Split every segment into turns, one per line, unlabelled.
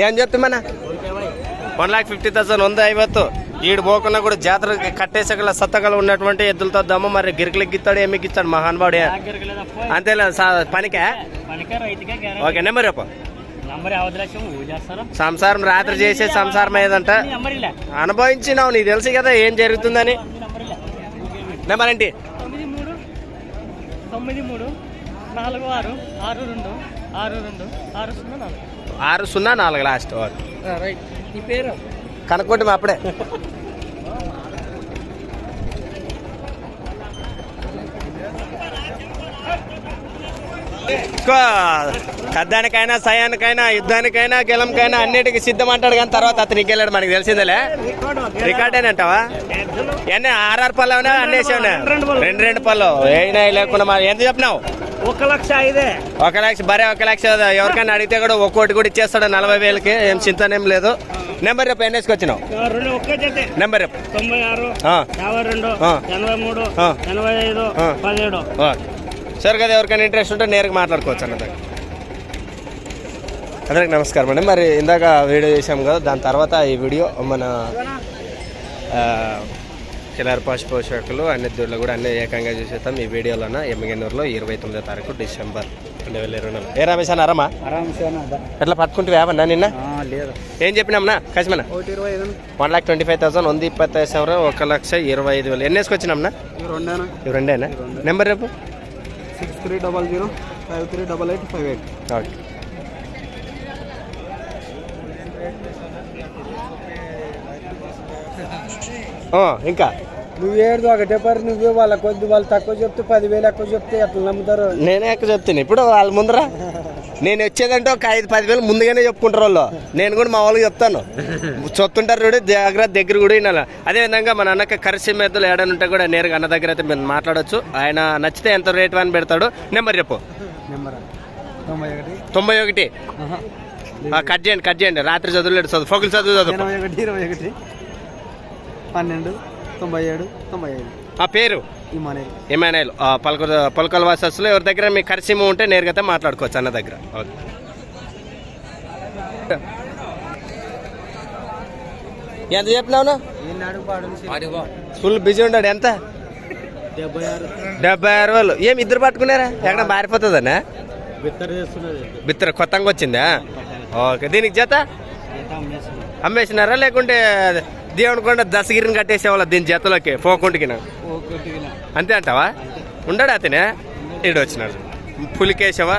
ఏం చెప్తామన్నా 1,50,000 ఉంది. 50 ఈడు పోకున్నా కూడా జాతర కట్టేసగల సత్తగల ఉన్నటువంటి ఎద్దులతో దమ్ము. మరి గిరికలకి ఇస్తాడు ఏమికి ఇస్తాడు మహానుభావుడే అంతేలే పనికే. ఓకే నెంబర్ చెప్పు. సంసారం రాత్రి చేసే సంసారం ఏదంట అనుభవించినావు, నీకు తెలుసు కదా ఏం జరుగుతుందని. నెంబర్ ఏంటి? 604 లాస్ట్. కనుక్కోండి అప్పుడే. కద్దానికైనా సయానికైనా యుద్ధానికైనా గెలంకైనా అన్నిటికీ సిద్ధం అంటాడు. కానీ తర్వాత అతనికి వెళ్ళాడు మనకి తెలిసిందేలే. రికార్డేనంటావా? ఎన్ని 6 పళ్ళు అవునా అన్నేసావునా? 2 పళ్ళు అయినా లేకుండా మరి ఎంత చెప్పినావు?
1,05,000.
1,00,000 బరే 1,00,000. ఎవరికైనా అడిగితే కూడా ఒక్కోటి కూడా ఇచ్చేస్తాడు 40,000కి. ఏం చింతనేం లేదు. నెంబర్ రేపు ఎన్నేసుకు వచ్చినావు? నెంబర్ రేపు
96 52 83 85 17.
సరే కదా, ఎవరికైనా ఇంట్రెస్ట్ ఉంటే నేరుగా మాట్లాడుకోవచ్చు అన్న. అందరికి నమస్కారం అండి. మరి ఇందాక వీడియో చేసాం కదా, దాని తర్వాత ఈ వీడియో మన కిలార్ పశు పోషకులు అన్ని దూడలు కూడా అన్ని ఏకంగా చూసేస్తాం ఈ వీడియోలోన. ఎమ్మిగన్నూరులో 29వ తారీఖు డిసెంబర్ 2024. ఏ రమేష్ అన్న ఆరామా? ఎట్లా పట్టుకుంటే వేవన్నా నిన్న? ఏం చెప్పినామన్నా కసిమన్నా? 1,25,000 ఉంది. 25,000 1,25,000. ఎన్ని వేసుకొచ్చినామన్నా? ఇవి రెండేనా? నెంబర్ రేపు
6300538858.
ఓకే. ఇంకా
నువ్వు ఏడు ఒకటే పరి నువ్వే వాళ్ళ కొద్ది వాళ్ళు తక్కువ చెప్తే 10,000 ఎక్కువ చెప్తే ఎట్లా నమ్ముతారు?
నేనే ఎక్కువ చెప్తాను. ఇప్పుడు వాళ్ళ ముందర నేను వచ్చేదంటే ఒక 5-10,000 ముందుగానే చెప్పుకుంటారు వాళ్ళు. నేను కూడా మా వాళ్ళకి చెప్తాను. చొత్తుంటారు చూడు జాగ్రత్త దగ్గర కూడా వినాలి. అదేవిధంగా మన అన్నకి కరిసి మెద్దలు ఏడనుంటే కూడా నేరుగా అన్న దగ్గర అయితే మీరు మాట్లాడచ్చు. ఆయన నచ్చితే ఎంత రేట్ అని పెడతాడు. నెంబర్ చెప్పు. 91. కట్ చేయండి. రాత్రి చదువులేడు చదువు ఫోకులు చదువు
21 12 97 95.
ఆ పేరు ఇమానుయేల్. పలకల వాసస్సులో ఎవరి దగ్గర మీ కరిసిమ ఉంటే నేరుగా మాట్లాడుకోవచ్చు అన్న దగ్గర. ఓకే. ఎంత చెప్పినావు? ఫుల్ బిజీ ఉన్నాడు. ఎంత? 76,000. ఏమి ఇద్దరు పట్టుకున్నారా? ఎక్కడ మారిపోతుందన్నా? బిత్తర కొత్తగా వచ్చిందా? ఓకే. దీనికి జత అమ్మేసినారా లేకుంటే దేవుని కొండ దశగిరిని కట్టేసేవాళ్ళ దీని జతలోకి పోకుంటుకి? అంతే అంటావా? ఉండడు అతనే ఈడు వచ్చినాడు. పులికేశవ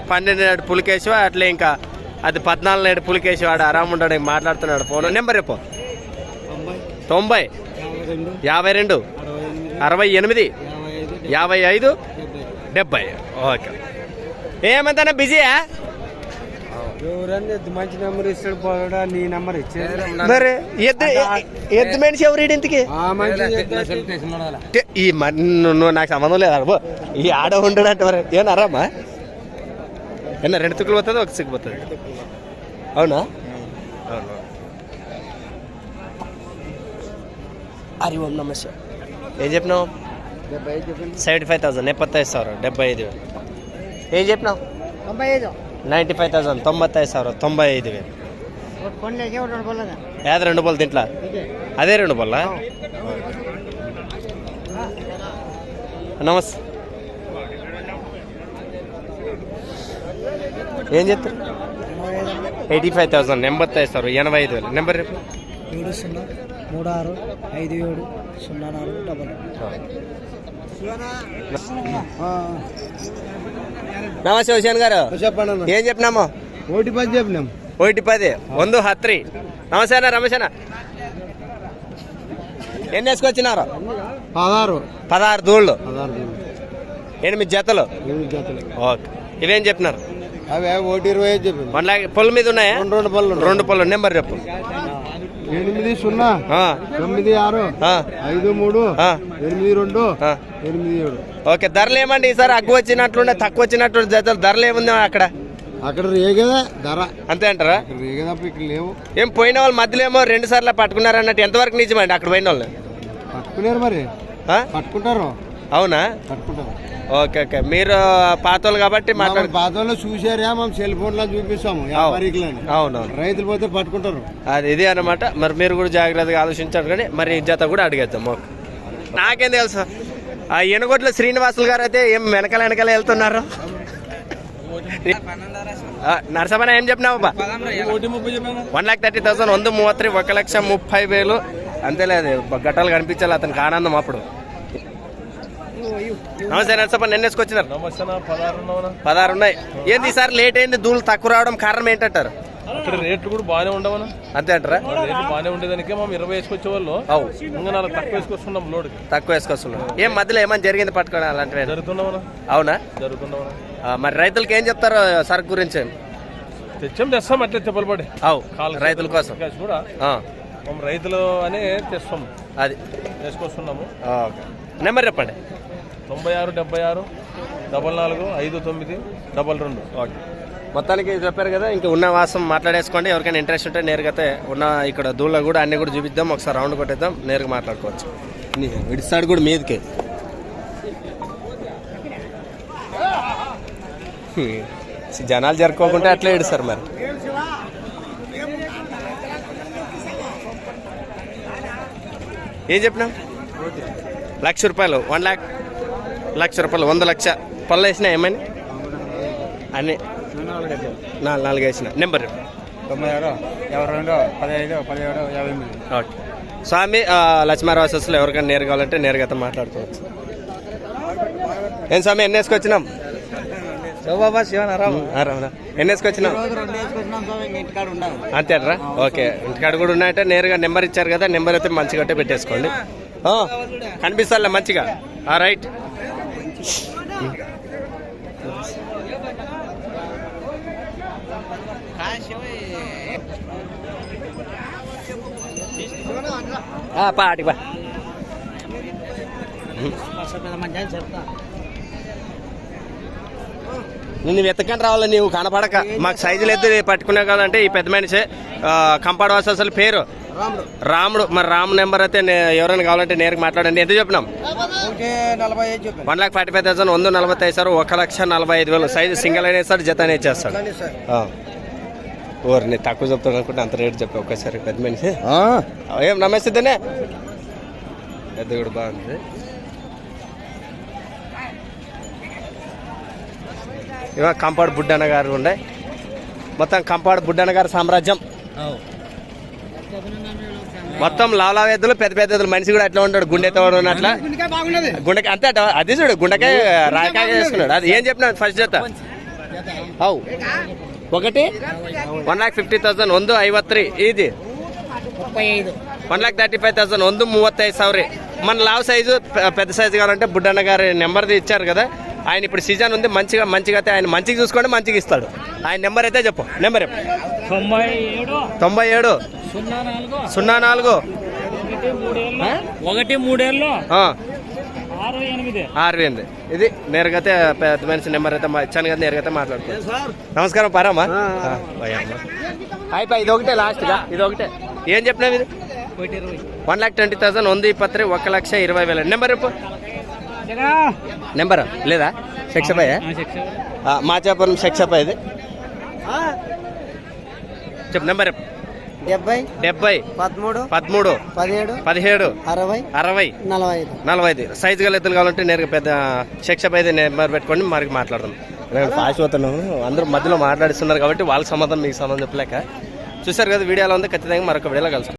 12 నాడు పులికేశవ అట్లే ఇంకా అది 14 నాడు పులికేశవ. ఆడు ఆరాము ఉండడు మాట్లాడుతున్నాడు. ఫోన్ నెంబర్ రేపు 90 52 68 55 70. ఓకే. ఏమంతా బిజీయా?
మంచి నెంబర్ ఇస్తాడు పోడా. నీ నెంబర్ ఇచ్చాడు.
మరి ఎద్దు మనిషి ఎవరు ఇంటికి? ఈ నాకు సంబంధం లేదు. ఈ ఆడ ఉండడు అంటే మరి ఏమన్నా అరామా? ఏమన్నా 2 తుక్కులు పోతుంది, 1 సిక్కు పోతుంది. అవునా? అవును. హరి ఓం నమస్తే. ఏం చెప్పినావు? 75,000 75,000 75,000. ఏం చెప్పినావు? 95,000 95,000 95,000. ఏది 2 బళ్ళు తింట్లా? అదే 2 బళ్ళ. నమస్తే. ఏం చెప్తారు? 85,000 85,000 85,000. నెంబర్ రేపు
70365704.
నమస్తే హుసేన్ గారు.
చెప్పండి.
ఏం చెప్పినాము?
110 చెప్పినాం.
110 1 10. నమస్తే అన్న రమేష్ అన్న. ఎన్ని వేసుకొచ్చినారు? 16 దూళ్ళు 8 జతలు. ఓకే. ఇవేం చెప్పినారు?
అవి 120 చెప్పి
1 లక్ష. పొల మీద ఉన్నాయా? 2 పళ్ళు. నెంబర్ చెప్పు.
8096538287.
ఓకే. ధరలు ఏమండి ఈసారి అగ్గు వచ్చినట్లుండే తక్కువ వచ్చినట్టు జతలు ధరలు ఏముంది అక్కడ?
అక్కడ రేగదా ధర
అంతే అంటారా?
ఇక్కడ లేవు.
ఏం పోయిన వాళ్ళు మధ్యలో ఏమో 2 సార్లు పట్టుకున్నారు అన్నట్టు ఎంతవరకు నిజమండి? అక్కడ పోయిన వాళ్ళు
పట్టుకున్నారు మరి
ఆ?
పట్టుకుంటారు
అవునా?
పట్టుకుంటారు.
ఓకే ఓకే, మీరు పాతోళ్ళు కాబట్టి మాట్లాడు.
బాధల్లో చూసారా మేము సెల్ ఫోన్ లో చూపిస్తాము వ్యాపారికులని.
అవునవును,
రైతులు పోతే పట్టుకుంటారు.
అది ఇది అనమాట. మరి మీరు కూడా జాగ్రత్తగా ఆలోచించారు కానీ మరి ఈ జత కూడా అడిగేద్దాం. ఓకే, నాకేం తెలుసు. ఆ ఎనుగొడ్ల శ్రీనివాసులు గారు అయితే ఏం వెనకాల వెళ్తున్నారు. నరసమన ఏం చెప్పినావు? 1,30,000 1,33 1,30,000 అంతేలేదు. గట్టాలు కనిపించాలి అతనికి ఆనందం అప్పుడు. నమస్తే నరసప్ప, ఎన్నేసుకొచ్చినారు? 16 ఉన్నాయి. ఏంది ఈసారి లేట్ అయింది, దూలు తక్కువ రావడం కారణం ఏంటంటారు?
అక్కడ రేట్లు కూడా బాగానే ఉండవనా?
అంతే అంటారా?
రేట్లు బాగానే ఉండేదానికే మేము 20 వేసుకొచ్చే వాళ్ళు ఇంకా 4 తక్కువ వేసుకొస్తున్నాం. లోడ్
తక్కువ వేసుకొస్తున్నాం. ఏం మధ్యలో ఏమైనా జరిగింది పట్టుకోవడం అలాంటివి?
జరుగుతున్నామనా?
అవునా?
జరుగుతున్నామనా?
మరి రైతులకి ఏం చెప్తారు సరుకు గురించి?
తెస్తాం అట్లే చెప్పలబడి
రైతుల కోసం
కూడా మేము రైతులు అని తెస్తాం,
అది
వేసుకొస్తున్నాము.
నెంబర్ చెప్పండి.
96 76 44 59 22.
ఓకే, మొత్తానికి చెప్పారు కదా. ఇంకా ఉన్న వాసం మాట్లాడేసుకోండి. ఎవరికైనా ఇంట్రెస్ట్ ఉంటే నేరుగా అయితే ఉన్న ఇక్కడ దూళ్ళ కూడా అన్ని కూడా చూపిద్దాం. ఒకసారి రౌండ్ కొట్టేద్దాం, నేరుగా మాట్లాడుకోవచ్చు. ఇడిస్తాడు కూడా మీదకి. జనాలు జరుపుకోకుంటే అట్లే ఇడుస్తారు. మరి ఏం చెప్పినాం? ₹1,00,000 1,00,000 100 లక్ష పళ్ళు వేసినా ఏమని అన్నీ 4 వేసిన. నెంబర్
96 52 15 17 58.
ఓకే, స్వామి లక్ష్మీరావాసస్లో ఎవరికైనా నేరు కావాలంటే నేరుగా అయితే మాట్లాడుకోవచ్చు. ఏం స్వామి ఎన్ని వేసుకొచ్చినాం? ఎన్ని వేసుకొచ్చినాం? అంతేనరా? ఓకే, ఇంటికాడ కూడా ఉన్నాయంటే నేరుగా నెంబర్ ఇచ్చారు కదా, నెంబర్ అయితే మంచిగా అయితే పెట్టేసుకోండి. కనిపిస్తాలే మంచిగా. రైట్, పాటికి బా. నిన్ను వెతకండి రావాలి, నీవు కనపడక. మాకు సైజులు అయితే పట్టుకునే కావాలంటే ఈ పెద్ద మనిషి కంపాడు వాసు అసలు పేరు రాముడు. మరి రాము నెంబర్ అయితే ఎవరైనా కావాలంటే నేరుగా మాట్లాడండి. ఎంత చెప్పినాం? 1,45,000 145,000 1,45,000. సైజు సింగిల్ అయినా ఇస్తాడు, జత అనేది చేస్తాడు. ఓరు నేను తక్కువ చెప్తాను అనుకుంటే అంత రేటు చెప్పా ఒక్కసారి. పెద్ద మనిషి ఏం నమ్మేస్తుందనే పెద్ద కూడా బాగుంది. ఇవా కంపాడు బుడ్డన్న గారు ఉండే, మొత్తం కంపాడు బుడ్డన్న గారు సామ్రాజ్యం. మొత్తం లావెద్దులు పెద్ద పెద్ద ఎద్దులు. మనిషి కూడా అట్లా ఉంటాడు, గుండెతో ఉన్నట్ల. గుండెకాయ అంతే అది చూడు, గుండెకాయ రాయకాయ వేసుకున్నాడు. అది ఏం చెప్పినా ఫస్ట్ జత ఒకటి 1,50,000 1,53. ఇది 1,35,000 1,35,000. మన లావ్ సైజు పెద్ద సైజు కావాలంటే బుడ్డన్న గారి నెంబర్ది ఇచ్చారు కదా. ఆయన ఇప్పుడు సీజన్ ఉంది, మంచిగా అయితే ఆయన మంచిగా చూసుకోండి, మంచిగా ఇస్తాడు. ఆయన నెంబర్ అయితే చెప్పు. నెంబర్ 97 04 138. ఇది నేరుగా అయితే పెద్ద మనిషి నెంబర్ అయితే ఇచ్చాను కదా, నేరుగా అయితే మాట్లాడుకోవచ్చు. నమస్కారం పారమ్మా. అయిపోయి ఇది ఒకటే లాస్ట్గా, ఇది ఒకటే. ఏం చెప్పినావు? ఇది 1,20,000 1,23 1,20,000. నెంబర్ చెప్పు. నెంబర్ లేదా? శిక్షపై మాచాపురం శిక్షపై. ఇది చెప్పు నెంబర్. 70 13 17 60 45. సైజు గల ఎత్తులు కావాలంటే నేరుగా పెద్ద శిక్షపై నెంబర్ పెట్టుకొని మరి మాట్లాడదాం. ఫాస్ట్ పోతున్నాము, అందరూ మధ్యలో మాట్లాడిస్తున్నారు కాబట్టి వాళ్ళకి సంబంధం మీకు సంబంధం చెప్పలేక. చూసారు కదా వీడియోలో ఉంది. ఖచ్చితంగా మరొక వీడియోలో కలుస్తాం.